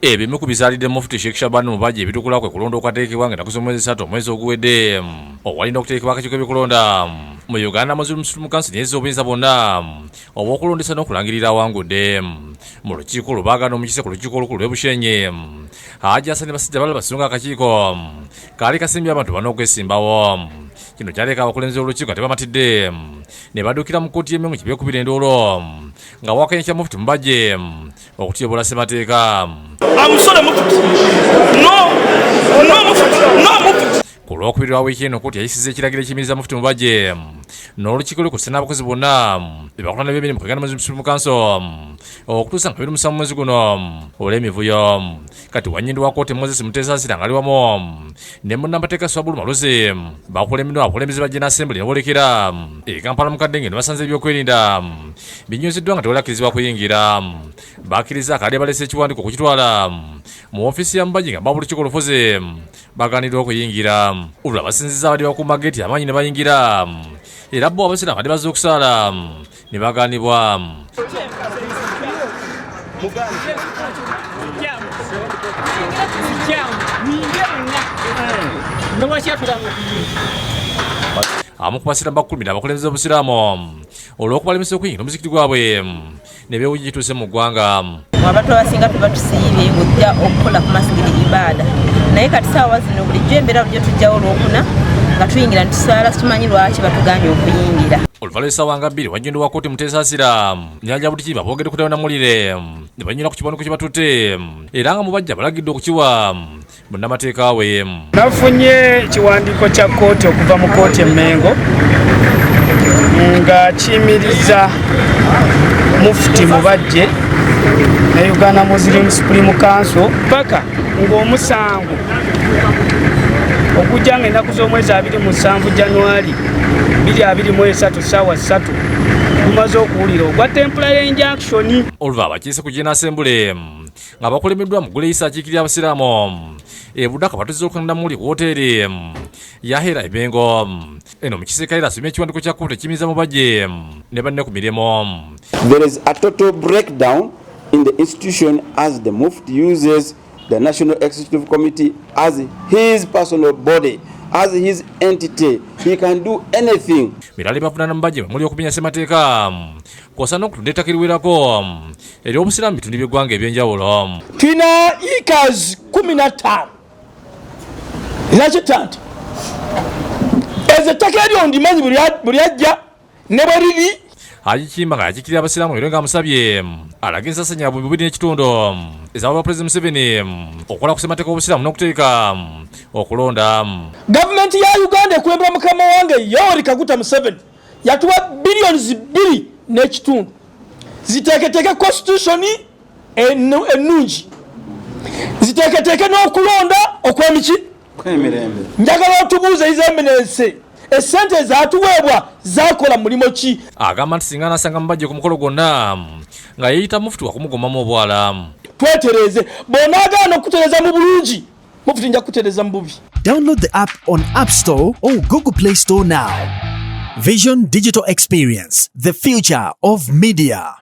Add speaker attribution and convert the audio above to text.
Speaker 1: Ebimu ku bizaalidde Mufti Sheikh Shaban Mubajje ebituukula kwe kulonda okwateekebwa nga nakusa omwezi 3 omwezi oguwedde owalina okuteekebwa akakiiko k'ebikulonda mu Uganda Muslim Council nyezza obuyinza bwonna obw'okulondesa n'okulangirira awangudde mu lukiiko lubaagana omukise ku lukiiko olukulu lw'e Bushenyi. Hajji Hassan Basajja balala basunga akakiiko kaali kasimbye abantu bana okwesimbawo. Kino kyaleka abakulembeze b'olukiiko ate bamatidde ne baddukira mu kkooti y'emmengo kibyekubira enduulo nga wakanyikya Mufti Mubajje okutyobola ssemateeka. Ku lwokubiri lwa wiiki eno kkooti yayisizza ekiragiro ekiyimiriza Mufti Mubajje n'olukiiko lukutte n'abakozi bonna bebakolana by'emirimu ku Uganda Muslim Council okutuusa nga 27 mwezi guno olw'emivuyo. Kati wannyindi wa kkooti Moses Muteesa ngali wamu ne munnamateeka Swabulu Maluzi bakulembeddwa abakulembeze ba General Assembly ne boolekera e Kampala mu Kadenge ne basanze ebyokwerinda binyuziddwa nga tewali akkirizibwa kuyingira. Bakkiriza akaali balese ekiwandiiko okukitwala mu ofiisi ya Mubajje nga baba olukiiko lufuzi baganira okuyingira. Olwo abasinziza abadde bakuuma geeti amaanyi ne bayingira era bo abasira abadde bazze okusaala ne baganibwa. Amu ku basiraamu bakulumira abakulembeze b'obusiraamu olw'okubalemesa okuyingira omuzikiti gwabwe ne beewunya ekituuse mu ggwanga.
Speaker 2: Abantu abasinga tuba tusiibye ng'ojja okukola ku masigiri ibaada naye kati saawa zino bulijjo embeera bujjo tujjawo olwokuna nga tuyingira ne tusaala situmanyi lwaki batugambye okuyingira.
Speaker 1: Oluvannyuma lw'essaawa nga 2 wajjundi wa kkooti Muteesa Nyanja Butikiiba boogedde ku Namulire ne banyura ku kiwandiiko kye batutte era nga Mubajje balagidde okukiwa munnamateeka we.
Speaker 3: Nafunye ekiwandiiko kya kkooti okuva mu kkooti Emmengo nga kiyimiriza Mufti Mubajje ne Uganda Muslim Supreme Council paka ng'omusango okujja nga ennaku z'omwezi 27 January 2023 ssaawa 3 gumaze okuwulira ogwa temporary injunction.
Speaker 1: Oluva abakiise ku General Assembly nga bakulembeddwa Mugule Issa akiikirira abasiraamu Budaka batuze okugenda muri wooteeri yahera Ebengo. Eno mukiseera asomye ekiwandiiko kya kkooti ekiyimiriza Mubajje ne banne ku mirimu.
Speaker 4: There is a total breakdown in the institution as the Mufti uses the National Executive Committee as his personal body, as his entity. He can do anything.
Speaker 1: Mirali bavunaana Mubajje muli okumenya ssemateeka kw'ossa n'okutunda ettaka eriwerako ery'obusiraamu bitundu by'eggwanga ebyenjawulo.
Speaker 5: Tulina acres 15 nakitante ezo ettaka eryo ndimanyi buli ajja ne bwe riri.
Speaker 1: Hajji Kimba nga yakiikirira abasiraamu era nga amusabye alage ensasanya mu 2 n'ekitundu ez'aba President Museveni okukola ku ssemateeka w'obusiraamu n'okuteeka okulonda.
Speaker 5: Gavumenti ya Uganda ekulembera mukama wange Yoweri Kaguta Museveni yatuwa billions 2 n'ekitundu ziteeketeeke constitution ennungi ziteeketeeke n'okulonda okw'emiki
Speaker 4: Kwemirembe.
Speaker 5: Njagala otubuuze Eminence essente zaatuweebwa zakola mulimo ki?
Speaker 1: Agamba nti singa anasanga Mubajje ku mukolo gwonna nga yeeyita Mufti wakumugomamu obwala.
Speaker 5: Twetereze bw'onaagaana okutereza mu bulungi Mufti nja kutereza mu bubi.
Speaker 6: Download the app on App Store or Google Play Store now. Vision Digital Experience, the future of media.